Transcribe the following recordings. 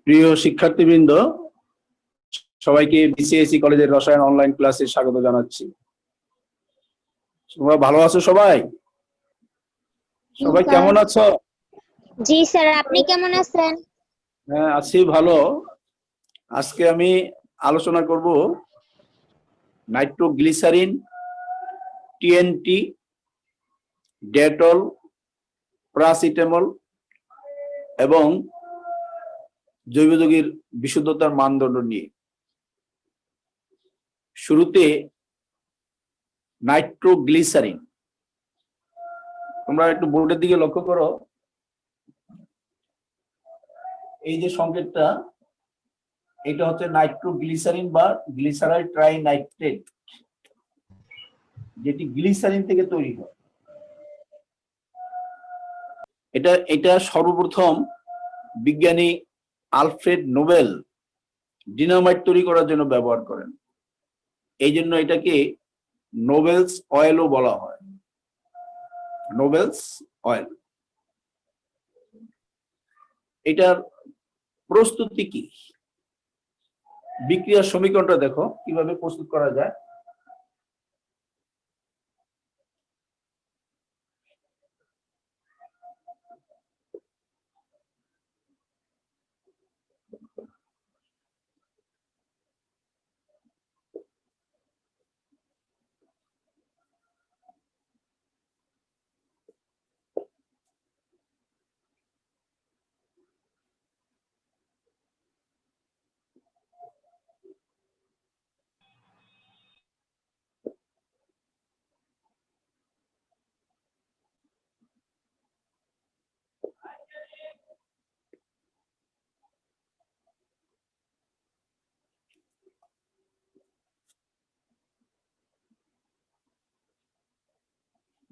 প্রিয় শিক্ষার্থীবৃন্দ, সবাইকে বিসিএসসি কলেজের রসায়ন অনলাইন ক্লাসে স্বাগত জানাচ্ছি। তোমরা ভালো আছো সবাই? সবাই কেমন আছো? জি স্যার, আপনি কেমন আছেন? হ্যাঁ, আছি ভালো। আজকে আমি আলোচনা করব নাইট্রোগ্লিসারিন, টিএনটি, ডেটল, প্যারাসিটামল এবং জৈব যৌগের বিশুদ্ধতার মানদণ্ড নিয়ে। শুরুতে নাইট্রোগ্লিসারিন, তোমরা একটু বোর্ডের দিকে লক্ষ্য করো। এই যে সংকেতটা, এটা হচ্ছে নাইট্রোগ্লিসারিন বা গ্লিসারাল ট্রাইনাইট্রেট, যেটি গ্লিসারিন থেকে তৈরি হয়। এটা সর্বপ্রথম বিজ্ঞানী আলফ্রেড নোবেল ডিনামাইট তৈরি করার জন্য ব্যবহার করেন। এই জন্য এটাকে নোবেলস অয়েলও বলা হয়, নোবেলস অয়েল। এটার প্রস্তুতি কি, বিক্রিয়ার সমীকরণটা দেখো কিভাবে প্রস্তুত করা যায়।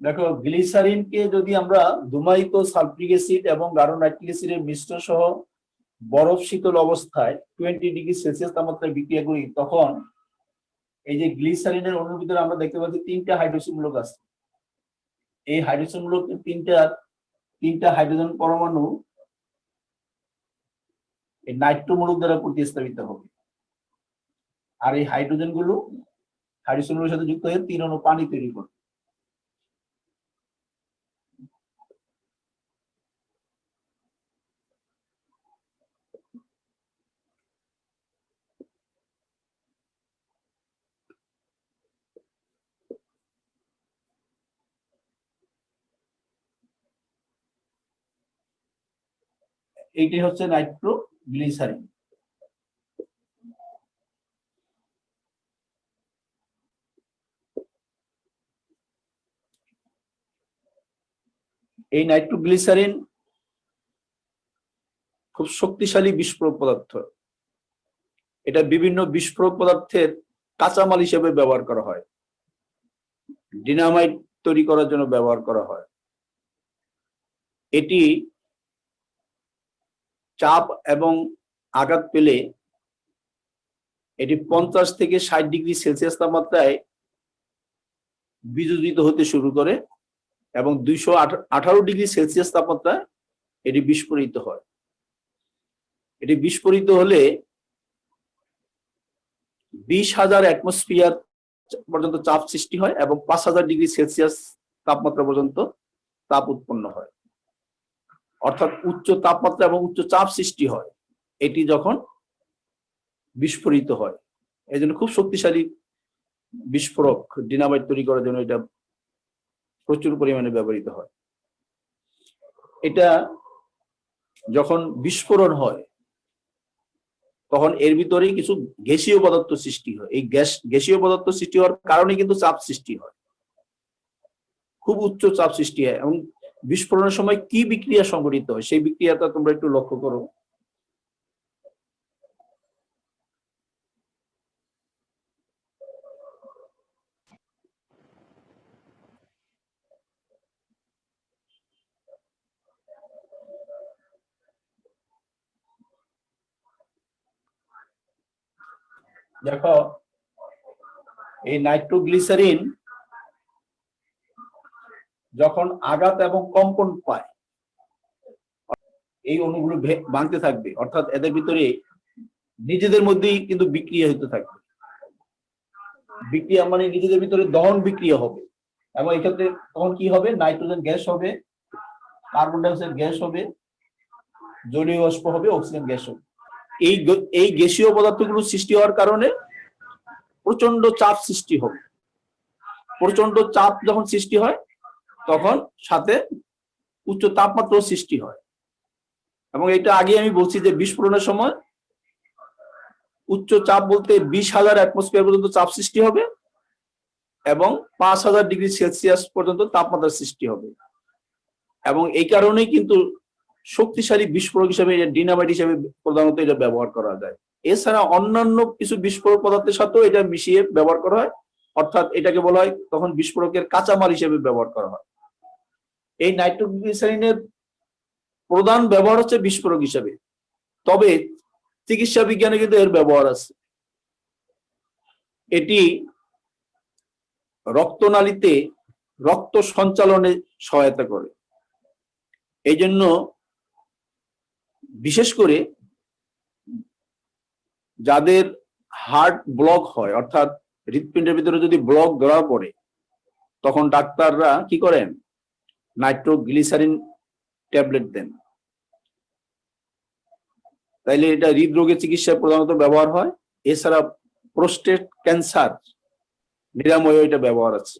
দেখো, গ্লিসারিনকে যদি আমরা ধূমায়িত সালফ্রিক অ্যাসিড এবং গাঢ় নাইট্রিক অ্যাসিডের মিশ্রণ সহ বরফ শীতল অবস্থায় 20 ডিগ্রি সেলসিয়াস তাপমাত্রায় বিক্রিয়া করি, তখন এই যে গ্লিসারিনের অণুর ভিতরে আমরা দেখতে পাচ্ছি 3টা হাইড্রোজেন মূলক আছে। এই হাইড্রোজেন মূলক তিনটা হাইড্রোজেন পরমাণু এই নাইট্রো মূলক দ্বারা প্রতিস্থাপিত হবে। আর এই হাইড্রোজেন গুলোর সাথে যুক্ত হয়ে 3 অণু পানি তৈরি করবে। এইটি হচ্ছে নাইট্রোগ্লিসারিন। এই নাইট্রোগ্লিসারিন খুব শক্তিশালী বিস্ফোরক পদার্থ। এটা বিভিন্ন বিস্ফোরক পদার্থের কাঁচামাল হিসেবে ব্যবহার করা হয়, ডিনামাইট তৈরি করার জন্য ব্যবহার করা হয়। এটি চাপ এবং আঘাত পেলে এটি 50 থেকে 60 ডিগ্রি সেলসিয়াস তাপমাত্রায় বিদ্যুৎ হতে শুরু করে এবং 218 ডিগ্রি সেলসিয়াস তাপমাত্রায় এটি বিস্ফোরিত হয়। এটি বিস্ফোরিত হলে 20,000 অ্যাটমসফিয়ার পর্যন্ত চাপ সৃষ্টি হয় এবং 5,000 ডিগ্রি সেলসিয়াস তাপমাত্রা পর্যন্ত তাপ উৎপন্ন হয়। অর্থাৎ উচ্চ তাপমাত্রা এবং উচ্চ চাপ সৃষ্টি হয় এটি যখন বিস্ফোরিত হয়। এই জন্য খুব শক্তিশালী বিস্ফোরক, ডিনামাইট তৈরি করার জন্য এটা প্রচুর পরিমাণে ব্যবহৃত হয়। এটা যখন বিস্ফোরণ হয় তখন এর ভিতরে কিছু গ্যাসীয় পদার্থ সৃষ্টি হয়। এই গ্যাসীয় পদার্থ সৃষ্টি হওয়ার কারণে কিন্তু চাপ সৃষ্টি হয়, খুব উচ্চ চাপ সৃষ্টি হয়। এবং বিস্ফোরণের সময় কি বিক্রিয়া সংঘটিত হয় সেই বিক্রিয়াটা তোমরা একটু লক্ষ্য করো। দেখো, এই নাইট্রোগ্লিসারিন যখন আঘাত এবং কম্পন পায়, এই অণুগুলো ভাঙতে থাকবে, অর্থাৎ এদের ভিতরে নিজেদের মধ্যেই কিন্তু বিক্রিয়া হতে থাকবে। বিক্রিয়া মানে নিজেদের ভিতরে দহন বিক্রিয়া হবে, এবং এক্ষেত্রে তখন কি হবে, নাইট্রোজেন গ্যাস হবে, কার্বন ডাই অক্সাইড গ্যাস হবে, জলীয় বাষ্প হবে, অক্সিজেন গ্যাস হবে। এই গ্যাসীয় পদার্থগুলো সৃষ্টি হওয়ার কারণে প্রচন্ড চাপ সৃষ্টি হবে। প্রচন্ড চাপ যখন সৃষ্টি হয় তখন সাথে উচ্চ তাপমাত্রাও সৃষ্টি হয়। এবং এটা আগে আমি বলছি যে বিস্ফোরণের সময় উচ্চ চাপ বলতে 20,000 অ্যাটমসফিয়ার পর্যন্ত চাপ সৃষ্টি হবে এবং 5,000 ডিগ্রি সেলসিয়াস পর্যন্ত তাপমাত্রা সৃষ্টি হবে। এবং এই কারণেই কিন্তু শক্তিশালী বিস্ফোরক হিসেবে ডিনামাইট হিসেবে প্রধানত এটা ব্যবহার করা যায়। এছাড়া অন্যান্য কিছু বিস্ফোরক পদার্থের সাথেও এটা মিশিয়ে ব্যবহার করা হয়, অর্থাৎ এটাকে বলা হয় তখন বিস্ফোরকের কাঁচামাল হিসেবে ব্যবহার করা হয়। এই নাইট্রোগ্লিসারিনের প্রধান ব্যবহার হচ্ছে বিস্ফোরক হিসেবে, তবে চিকিৎসা বিজ্ঞানে কিন্তু এর ব্যবহার আছে। এটি রক্তনালীতে রক্ত সঞ্চালনে সহায়তা করে। এই জন্য বিশেষ করে যাদের হার্ট ব্লক হয়, অর্থাৎ হৃৎপিণ্ডের ভিতরে যদি ব্লক ধরা পড়ে, তখন ডাক্তাররা কি করেন, নাইট্রোগ্লিসারিন ট্যাবলেট দেন। তাইলে এটা হৃদরোগের চিকিৎসায় প্রধানত ব্যবহার হয়। এছাড়া প্রোস্টেট ক্যান্সার নিরাময় এটা ব্যবহার আছে।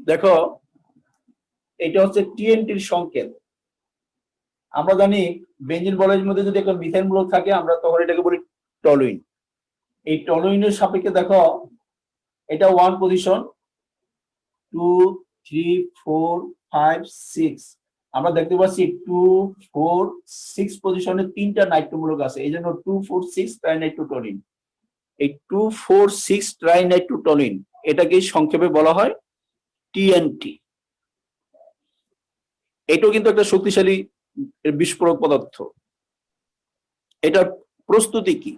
দেখো, এটা হচ্ছে টিএনটির সংকেত। আমরা জানি বেঞ্জিন বলয়ের মধ্যে যদি একটা মিথেন ব্লক থাকে আমরা তখন এটাকে বলি টলুইন। এই টলুইনের সাপেক্ষে দেখো, এটা 1 পজিশন, 2, 3, 4, 5, 6। আমরা দেখতে পাচ্ছি 2, 4, 6 পজিশনে 3টা নাইট্রোমূলক আছে, এই জন্য 2, 4, 6 ট্রাইনাইট্রোটলিন। এই 2, 4, 6 ট্রাইনাইট্রোটলিন এটাকে সংক্ষেপে বলা হয় টিএনটি। এটাও কিন্তু একটা শক্তিশালী বিস্ফোরক পদার্থ। এটার প্রস্তুতি কি?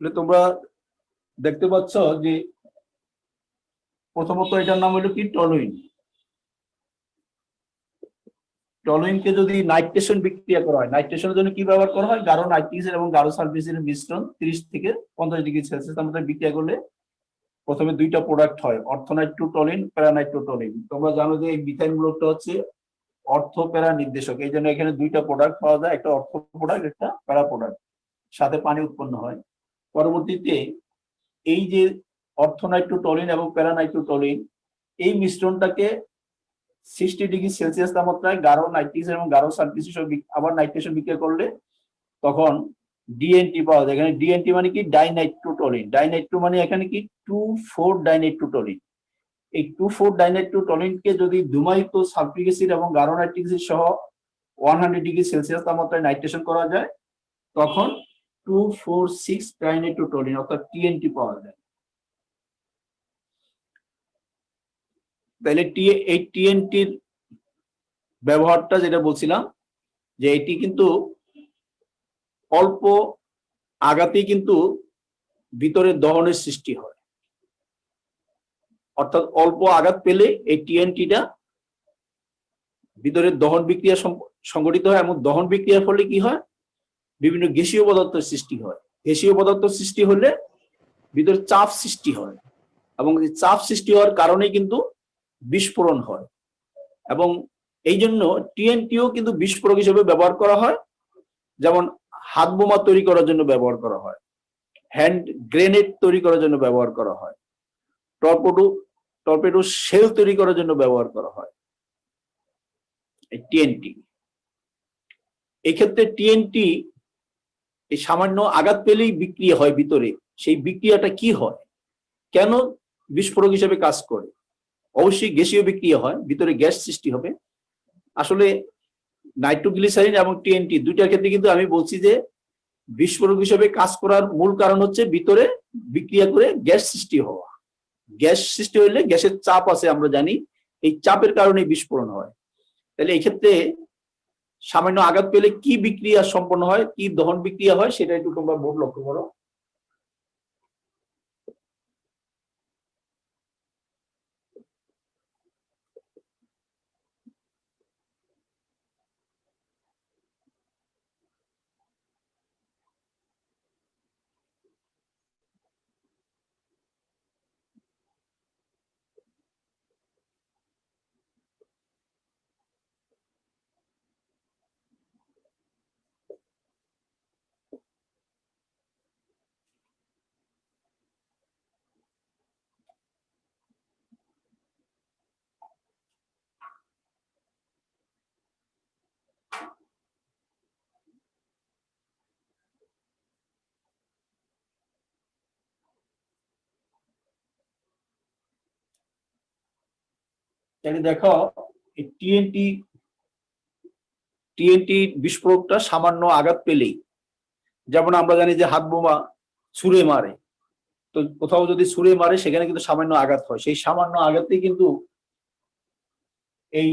তোমরা দেখতে পাচ্ছ যে প্রথমত এটার নাম হলো কি টলুইন। টলুইনকে যদি নাইট্রেশন বিক্রিয়া করা হয়, নাইট্রেশনের জন্য কি ব্যবহার করা হয়? গাঢ় নাইট্রিক এবং গাঢ় সালফিউরিক মিশ্রণ 30 থেকে 50 ডিগ্রি সেলসিয়াস তাপমাত্রায় বিক্রিয়া করলে প্রথমে দুইটা প্রোডাক্ট হয়, অর্থোনাইট্রোটলিন, প্যারানাইট্রোটলিন। তোমরা জানো যে এই মিথাইল মূলকটা হচ্ছে অর্থ প্যারা নির্দেশক, এই জন্য এখানে দুইটা প্রোডাক্ট পাওয়া যায়, একটা অর্থ প্রোডাক্ট, একটা প্যারা প্রোডাক্ট, সাথে পানি উৎপন্ন হয়। পরবর্তীতে এই যে অর্থোনাইট্রোটলিন এবং প্যারানাইট্রোটলিন, এই মিশ্রণটাকে 60 ডিগ্রি সেলসিয়াস তাপমাত্রায় গাঢ় নাইট্রিক এবং গাঢ় সালফিউরিক আবার নাইট্রেশন বিক্রিয়া করলে তখন ডিএনটি পাওয়া যায়। এখানে ডিএনটি মানে কি? ডাইনাইট্রোটলিন। ডাইনাইট্রো মানে এখানে কি? 2,4 ডাইনাইট্রোটলিন। এই 2,4 ডাইনাইট্রোটলিনকে যদি ধূমায়িত সালফিউরিক অ্যাসিড এবং গাঢ় নাইট্রিক অ্যাসিড সহ 100 ডিগ্রি সেলসিয়াস তাপমাত্রায় নাইট্রেশন করা যায়, তখন 2,4,6 ডাইনাইট্রোটলিন অর্থাৎ টিএনটি পাওয়া যায়। তাহলে এই টিএনটির ব্যবহারটা যেটা বলছিলাম, যে এটি কিন্তু অল্প আঘাতেই কিন্তু ভিতরে দহনের সৃষ্টি হয়, অর্থাৎ অল্প আঘাত পেলে এই টিএনটিটা ভিতরে দহন বিক্রিয়া সংঘটিত হয়, এবং দহন বিক্রিয়ার ফলে কি হয়? বিভিন্ন গ্যাসীয় পদার্থের সৃষ্টি হয়। গ্যাসীয় পদার্থ সৃষ্টি হলে ভিতরে চাপ সৃষ্টি হয়, এবং এই চাপ সৃষ্টি হওয়ার কারণে কিন্তু বিস্ফোরণ হয়। এবং এই জন্য টিএনটিও কিন্তু বিস্ফোরক হিসেবে ব্যবহার করা হয়, যেমন হাত বোমা তৈরি করার জন্য ব্যবহার করা হয়, হ্যান্ড গ্রেনেড তৈরি করার জন্য ব্যবহার করা হয়, টর্পেডো শেল তৈরি করার জন্য ব্যবহার করা হয় টিএনটি। এক্ষেত্রে টিএনটি এই সামান্য আঘাত পেলেই বিক্রিয়া হয় ভিতরে। সেই বিক্রিয়াটা কি হয়, কেন বিস্ফোরক হিসেবে কাজ করে? অবশ্যই গ্যাসীয় বিক্রিয়া হয়, ভিতরে গ্যাস সৃষ্টি হবে। আসলে নাইট্রোগ্লিসারিন এবং টিএনটি দুইটার ক্ষেত্রে কিন্তু আমি বলছি যে বিস্ফোরক হিসেবে কাজ করার মূল কারণ হচ্ছে ভিতরে বিক্রিয়া করে গ্যাস সৃষ্টি হওয়া। গ্যাস সৃষ্টি হলে গ্যাসের চাপ আছে আমরা জানি, এই চাপের কারণে বিস্ফোরণ হয়। তাহলে এই ক্ষেত্রে সামান্য আঘাত পেলে কি বিক্রিয়া সম্পন্ন হয়, কি দহন বিক্রিয়া হয়, সেটা একটু তোমরা বোর্ড লক্ষ্য করো। তাহলে দেখো এই টিএনটি বিস্ফোরকটা সামান্য আঘাত পেলেই, যেমন আমরা জানি যে হাত বোমা ছুঁড়ে মারে, তো কোথাও যদি ছুঁড়ে মারে সেখানে কিন্তু সামান্য আঘাত হয়, সেই সামান্য আঘাতে কিন্তু এই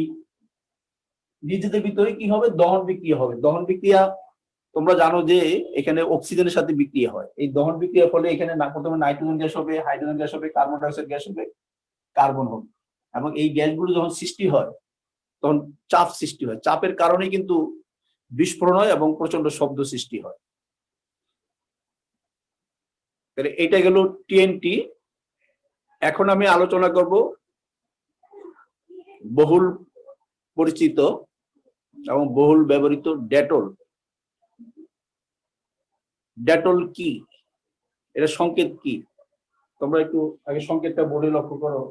নিজেদের ভিতরে কি হবে? দহন বিক্রিয়া হবে। দহন বিক্রিয়া তোমরা জানো যে এখানে অক্সিজেনের সাথে বিক্রিয়া হয়। এই দহন বিক্রিয়ার ফলে এখানে প্রথমে নাইট্রোজেন গ্যাস হবে, হাইড্রোজেন গ্যাস হবে, কার্বন ডাইঅক্সাইড গ্যাস হবে, কার্বন হবে। এবং এই গ্যাসগুলো যখন সৃষ্টি হয় তখন চাপ সৃষ্টি হয়, চাপের কারণে কিন্তু বিস্ফোরণ হয় এবং প্রচন্ড শব্দ সৃষ্টি হয়। তাহলে এটা গেল টিএনটি। এখন আমি আলোচনা করব বহুল পরিচিত এবং বহুল ব্যবহৃত ডেটল। ডেটল কি, এটা সংকেত কি? তোমরা একটু আগে সংকেতটা বোর্ডে লক্ষ্য করো।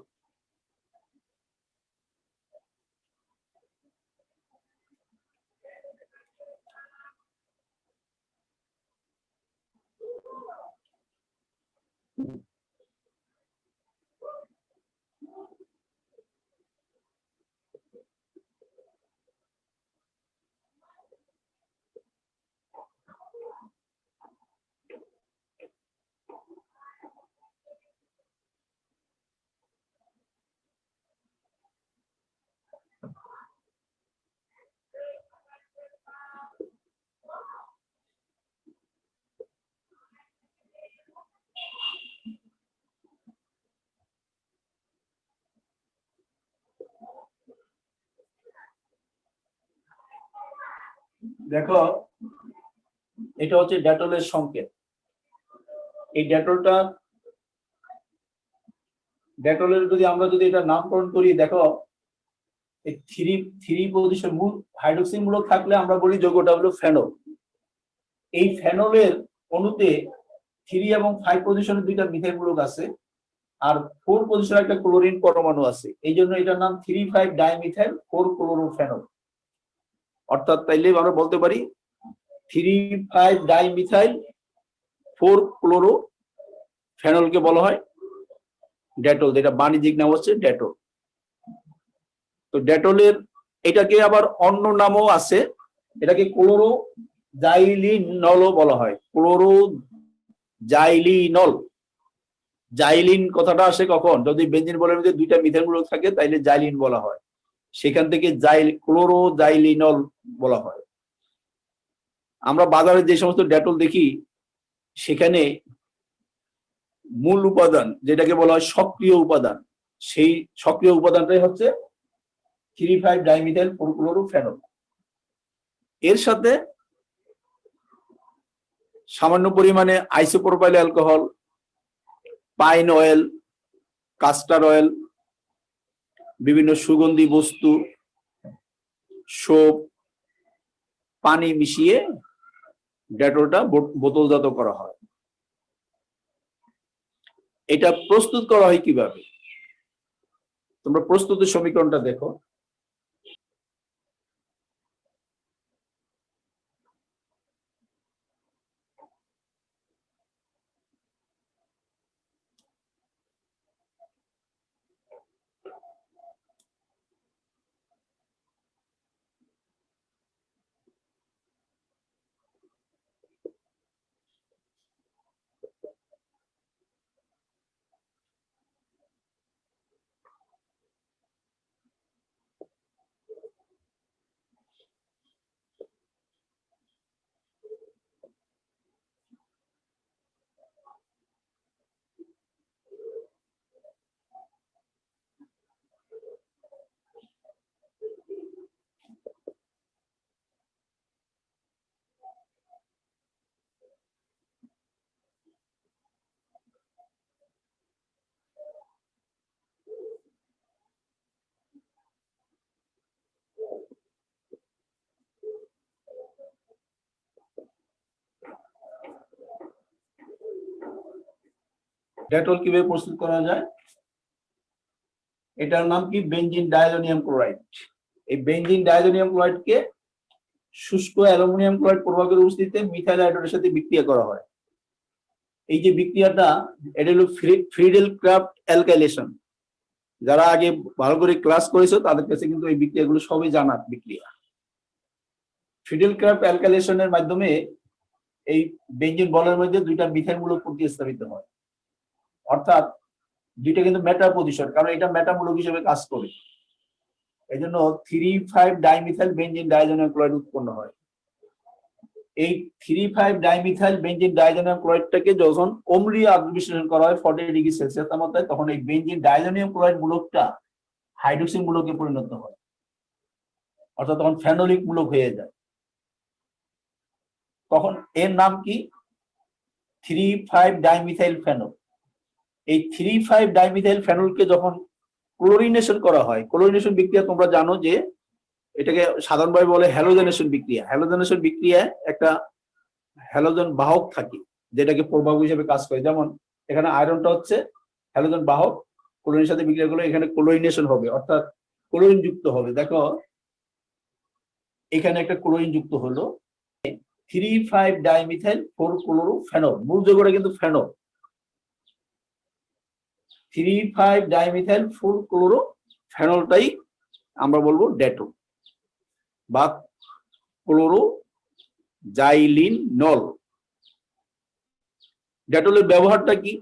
দেখো, এটা হচ্ছে ডেটলের সংকেত। এই ডেটলের আমরা যদি এটা নামকরণ করি, দেখো এই থ্রি পজিশন মূল হাইড্রোক্সিন মূলক থাকলে আমরা বলি যৌগটা হলো ফেনল। এই ফেনলের অণুতে 3 এবং 5 পজিশনের দুইটা মিথাইল মূলক আছে, আর 4 পজিশনে একটা ক্লোরিন পরমাণু আছে। এই জন্য এটার নাম 3,5 ডাইমিথাইল 4 ক্লোরোফেনল। অর্থাৎ তাইলে আমরা বলতে পারি 3,5 ডাইমিথাইল 4 ক্লোরোফেনলকে বলা হয় ডেটল, যেটা বাণিজ্যিক নাম হচ্ছে ডেটল। তো ডেটলের এটাকে আবার অন্য নামও আছে, এটাকে ক্লোরোজাইলিনলও বলা হয়। ক্লোরোজাইলিনল, জাইলিন কথাটা আসে কখন? যদি বেঞ্জিন বলের মধ্যে দুইটা মিথাইল মূলক থাকে তাইলে জাইলিন বলা হয়, সেখান থেকে ক্লোরোজাইলিনল বলা হয়। আমরা বাজারে যে সমস্ত ডেটল দেখি সেখানে মূল উপাদান যেটাকে বলা হয় সক্রিয় উপাদান, সেই সক্রিয় উপাদানটাই হচ্ছে 3,5 ডাইমিথাইল 4 ক্লোরোফেনল। এর সাথে সামান্য পরিমাণে isopropyl alcohol, pine oil, custard oil, বিভিন্ন সুগন্ধি বস্তু, সোপ, পানি মিশিয়ে ডেটলটা বোতলজাত করা হয়। এটা প্রস্তুত করা হয় কিভাবে? তোমরা প্রস্তুতের সমীকরণটা দেখো। ডেটল কিভাবে প্রস্তুত করা যায়? এটার নাম কি? Benzene diazonium chloride. এই বেনজিন ডাইজোনিয়াম ক্লোরাইডকে শুষ্ক অ্যালুমিনিয়াম ক্লোরাইড প্রভাবের উপস্থিতিতে মিথাইল হাইড্রোজেনের সাথে বিক্রিয়া করা হয়। এই যে বিক্রিয়াটা, এটা হলো ফ্রিডেল ক্রাফট অ্যালকাইলেশন। যারা আগে ভালো করে ক্লাস করেছে তাদের কাছে কিন্তু এই বিক্রিয়াগুলো সবই জানা বিক্রিয়া। ফ্রিডেল ক্রাফট অ্যালকাইলেশনের মাধ্যমে এই বেনজিন বলের মধ্যে দুইটা মিথাইল মূলক প্রতিস্থাপিত হয়, অর্থাৎ দুইটা কিন্তু মেটা পজিশন, কারণ এটা মেটা মূলক হিসেবে কাজ করে। এই জন্য 3,5 ডাইমিথাইল বেনজিন ডাইজোনিয়াম ক্লোরাইড উৎপন্ন হয়। এই 3,5 ডাইমিথাইল বেনজিন ডাইজোনিয়াম ক্লোরাইডটাকে যখন অম্লীয় আদ্র বিশ্লেষণ করা হয় 40 ডিগ্রি সেলসিয়াস তাপমাত্রায়, তখন এই বেনজিন ডাইজোনিয়াম ক্লোরাইড মূলকটা হাইড্রোক্সিন মূলকে পরিণত হয়, অর্থাৎ তখন ফেনোলিক মূলক হয়ে যায়। তখন এর নাম কি? 3,5 ডাইমিথাইল ফেনল। এই 3,5 ডাইমিথাইল ফেনলকে যখন ক্লোরিনেশন করা হয়, ক্লোরিনেশন বিক্রিয়া তোমরা জানো যে এটাকে সাধারণভাবে বলে হ্যালোজেনেশন বিক্রিয়া। হ্যালোজেনেশন বিক্রিয়ায় একটা হ্যালোজেন বাহক থাকে যেটাকে প্রভাবক হিসেবে কাজ করে। যেমন এখানে আয়রনটা হচ্ছে হ্যালোজেন বাহক, ক্লোরিনের সাথে বিক্রিয়া করলে এখানে ক্লোরিনেশন হবে, অর্থাৎ ক্লোরিন যুক্ত হবে। দেখো এখানে একটা ক্লোরিন যুক্ত হলো। 3,5 ডাইমিথাইল 4 ক্লোরোফেনল, মূল যৌগটা কিন্তু ফেনল। 3,5 ডাইমিথাইল 4 ক্লোরোফেনলটাই আমরা বলবো ডেটল বা ক্লোরোজাইলিনল। ডেটলের ব্যবহারটা কি?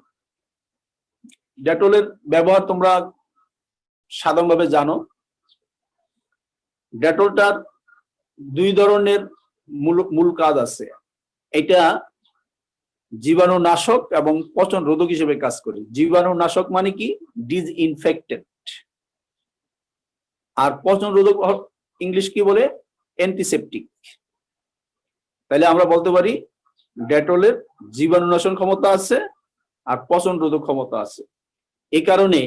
ডেটলের ব্যবহার তোমরা সাধারণভাবে জানো। ডেটলটার দুই ধরনের মূল কাজ আছে। এটা জীবাণুনাশক এবং পচন রোধক হিসেবে কাজ করে। জীবাণুনাশক মানে কি? ডিসইনফেক্টেন্ট। আর পচন রোধক ইংলিশ কি বলে? অ্যান্টিসেপটিক। তাহলে আমরা বলতে পারি ডেটলের জীবাণুনাশন ক্ষমতা আছে আর পচন রোধক ক্ষমতা আছে। এই কারণে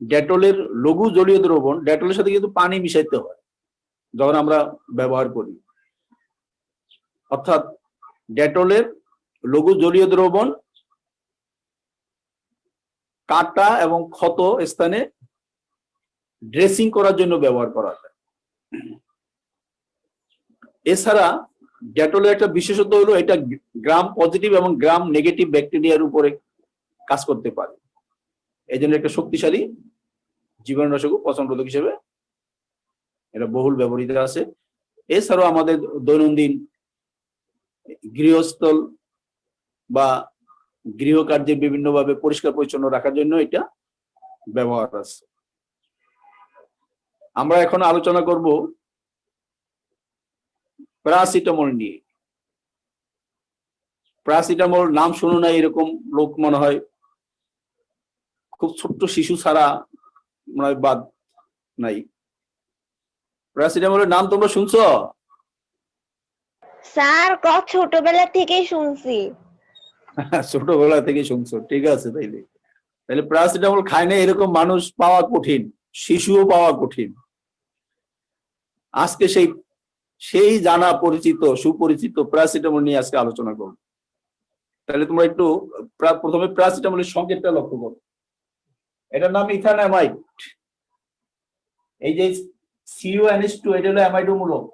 ডেটলের লঘু জলীয় দ্রবণ, ডেটলের সাথে কিন্তু পানি মিশাইতে হয় যখন আমরা ব্যবহার করি, অর্থাৎ ডেটলের লঘু জলীয় দ্রবণ কাটা এবং ক্ষত স্থানে ড্রেসিং করার জন্য ব্যবহার করা হয়। এছাড়া ডেটলের একটা বিশেষত্ব হলো এটা গ্রাম পজিটিভ এবং গ্রাম নেগেটিভ ব্যাকটেরিয়ার উপরে কাজ করতে পারে, এই জন্য একটা শক্তিশালী জীবাণুনাশক ও পচন রোধক হিসেবে এটা বহুল ব্যবহৃত আছে। এছাড়াও আমাদের দৈনন্দিন গৃহস্থল বা গৃহকার্যে বিভিন্নভাবে পরিষ্কার পরিচ্ছন্ন রাখার জন্য এটা ব্যবহার আছে। আমরা এখন আলোচনা করব প্যারাসিটামল নিয়ে। প্যারাসিটামল নাম শুনো না এরকম লোক মনে হয় খুব ছোট্ট শিশু ছাড়া মনে হয় বাদ নাই। প্যারাসিটামলের নাম তোমরা শুনছো? স্যার ছোটবেলা থেকেই শুনছি। ছোটবেলা থেকে শুনছো, ঠিক আছে। তাহলে প্যারাসিটামল খায় না এরকম মানুষ পাওয়া কঠিন, শিশুও পাওয়া কঠিন। আজকে সেই জানা পরিচিত সুপরিচিত প্যারাসিটামল নিয়ে আজকে আলোচনা করব। তাহলে তোমরা একটু প্রথমে প্যারাসিটামলের সংকেতটা লক্ষ্য করো। এটার নাম ইথানামাইড। এই যে CuNH2 এটা হলো অ্যামাইডো মূলক,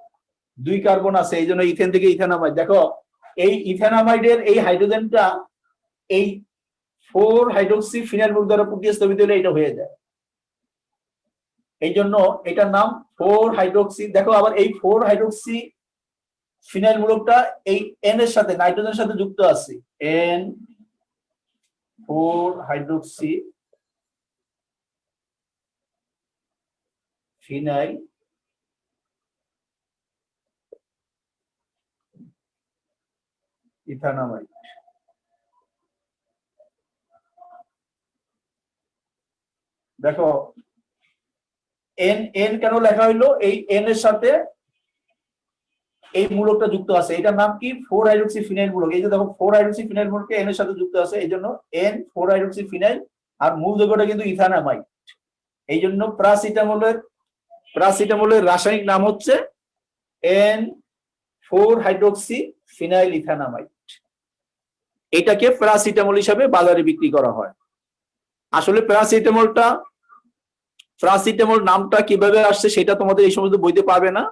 2 কার্বন আছে, এই জন্য ইথেন থেকে ইথানামাইড। দেখো এই ইথানামাইডের এই হাইড্রোজেনটা এই 4 হাইড্রোক্সি ফিনাইল গ্রুপ দ্বারা প্রতিস্থাপিত হলে এটা হয়ে যায়, এই জন্য এটার নাম 4 হাইড্রোক্সি। দেখো আবার এই 4 হাইড্রোক্সি ফিনাইল মূলকটা এই N এর সাথে নাইট্রোজেনের সাথে যুক্ত আছে, N4 হাইড্রোক্সি ফিনাইল ইথানামাইড। দেখো N কেন লেখা হইলো, এই N এর সাথে এই মূলকটা যুক্ত আছে, এটার নাম কি 4 হাইড্রোক্সি ফিনাইল মূলক। এই যে দেখো 4 হাইড্রোক্সি ফিনাইল মূলক N এর সাথে যুক্ত আছে, এই জন্য N4 হাইড্রোক্সি ফিনাইল, আর মূল যৌগটা কিন্তু ইথানামাইড। এই জন্য প্যারাসিটামলের রাসায়নিক নাম হচ্ছে N4 হাইড্রোক্সি ফিনাইল ইথানামাইড। এটাকে প্যারাসিটামল হিসাবে বাজারে বিক্রি করা হয়। আসলে প্যারাসিটামল নামটা কিভাবে আসছে সেটা তোমাদের এই সমস্ত বইতে পাবে না,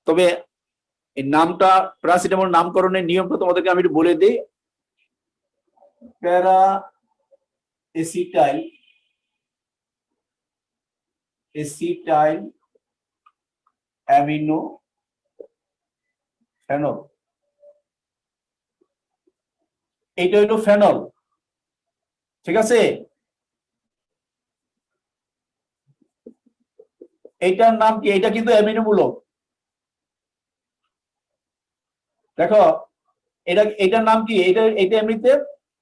তবে এই নামটা প্যারাসিটামল নামকরণের নিয়মটা তোমাদেরকে আমি একটু বলে দিই। প্যারাএসিটাইল অ্যামিনো ফেনল, এইটা হইলো ফেনল, ঠিক আছে। এইটার নাম কি, এটা কিন্তু অ্যামিনো মূলক। দেখো এটার নাম কি, এটা এমনিতে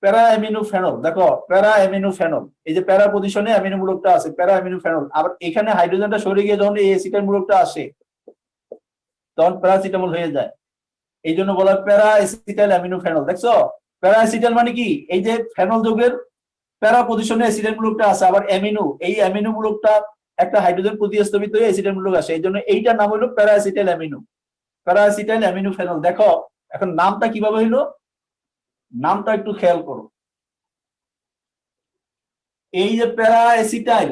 প্যারা অ্যামিনো ফেনল। দেখো প্যারা অ্যামিনো ফেনল, এই যে প্যারা পজিশনে অ্যামিনো মূলকটা আছে, প্যারা অ্যামিনো ফেনল। আবার এখানে হাইড্রোজেনটা সরে গিয়ে যখন এই অ্যাসিটাইল মূলকটা আসে তখন প্যারাসিটামল হয়ে যায়, এই জন্য বলা হয় প্যারা অ্যাসিটাইল অ্যামিনো ফেনল। দেখছো প্যারা অ্যাসিটাইল মানে কি, এই যে ফেনল যৌগের প্যারা পজিশনে অ্যাসিটাইল মূলকটা আছে, আবার অ্যামিনো, এই অ্যামিনো মূলকটা একটা হাইড্রোজেন প্রতিস্থাপিত হয়ে অ্যাসিটাইল মূলক আসে, এই জন্য এইটার নাম হলো প্যারা অ্যাসিটাইল অ্যামিনো ফেনল। দেখো এখন নামটা কিভাবে হইলো, নামটা একটু খেয়াল করো। এই যে প্যারা অ্যাসিটাইল,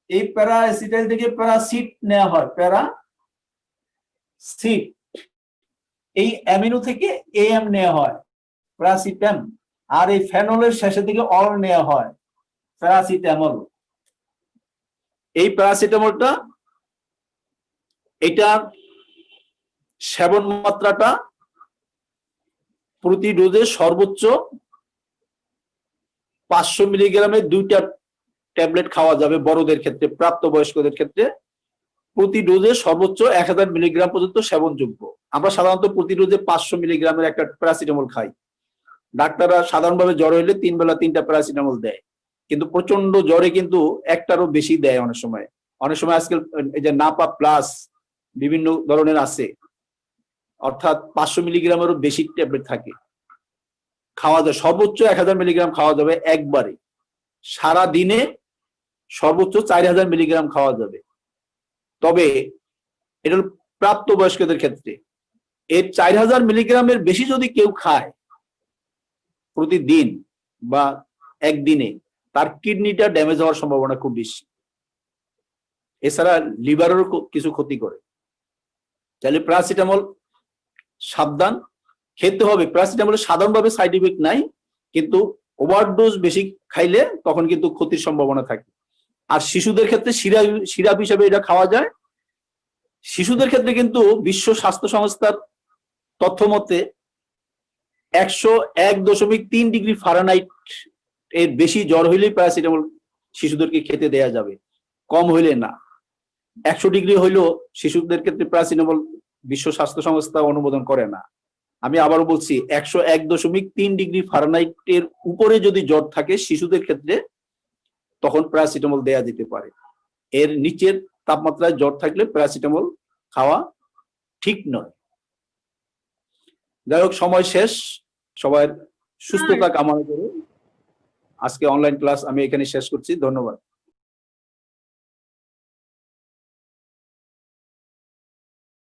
এই প্যারা অ্যাসিটাইল থেকে প্যারাসিট নেওয়া হয়, প্যারাসিট। এই অ্যামিনো থেকে AM নেওয়া হয়, প্যারাসিটাম। আর এই ফেনলের শেষে থেকে অল নেওয়া হয়, প্যারাসিটামল। এই প্যারাসিটামলটা এটার সেবন মাত্রাটা প্রতি ডোজে সর্বোচ্চ 500 মিলিগ্রামের 2টা ট্যাবলেট খাওয়া যাবে বড়দের ক্ষেত্রে। প্রাপ্তবয়স্কদের ক্ষেত্রে প্রতি ডোজে সর্বোচ্চ 1000 মিলিগ্রাম পর্যন্ত সেবনযোগ্য। আমরা সাধারণত প্রতি ডোজে 500 মিলিগ্রামের একটা প্যারাসিটামল খাই। ডাক্তাররা সাধারণভাবে জ্বর হইলে 3 বেলা 3টা প্যারাসিটামল দেয়, কিন্তু প্রচন্ড জ্বরে কিন্তু একটারও বেশি দেয় অনেক সময়। আজকাল এই যে নাপা প্লাস বিভিন্ন ধরনের আছে, অর্থাৎ 500 মিলিগ্রামেরও বেশি ট্যাবলেট থাকে, খাওয়া যায় সর্বোচ্চ 1000 মিলিগ্রাম খাওয়া যাবে একবারে, সারা দিনে সর্বোচ্চ 4000 মিলিগ্রাম খাওয়া যাবে। তবে এটা হলো প্রাপ্তবয়স্কদের ক্ষেত্রে। এর 4000 মিলিগ্রামের বেশি যদি কেউ খায় প্রতিদিন বা একদিনে, তার কিডনিটা ড্যামেজ হওয়ার সম্ভাবনা খুব বেশি। এছাড়া লিভারেরও কিছু ক্ষতি করে। তাহলে প্যারাসিটামল সাবধান, খেতে হবে। প্যারাসিটামলে সাধারণভাবে সাইড ইফেক্ট নাই, কিন্তু ওভারডোজ বেশি খাইলে তখন কিন্তু ক্ষতির সম্ভাবনা থাকে। আর শিশুদের ক্ষেত্রে সিরাপ হিসেবে এটা খাওয়া যায়। শিশুদের ক্ষেত্রে কিন্তু বিশ্ব স্বাস্থ্য সংস্থার তথ্য মতে 101.3 ডিগ্রি ফারেনহাইট এর বেশি জ্বর হইলেই প্যারাসিটামল শিশুদেরকে খেতে দেয়া যাবে, কম হইলে না। 100 ডিগ্রি হইলেও শিশুদের ক্ষেত্রে প্যারাসিটামল বিশ্ব স্বাস্থ্য সংস্থা অনুমোদন করে না। আমি আবারও বলছি, 101.3 ডিগ্রি ফারেনহাইটের উপরে যদি জ্বর থাকে শিশুদের ক্ষেত্রে, তখন প্যারাসিটামল দেয়া যেতে পারে। এর নিচের তাপমাত্রায় জ্বর থাকলে প্যারাসিটামল খাওয়া ঠিক নয়। যাই হোক, সময় শেষ। সবার সুস্থতা কামনা করে আজকে অনলাইন ক্লাস আমি এখানে শেষ করছি। ধন্যবাদ।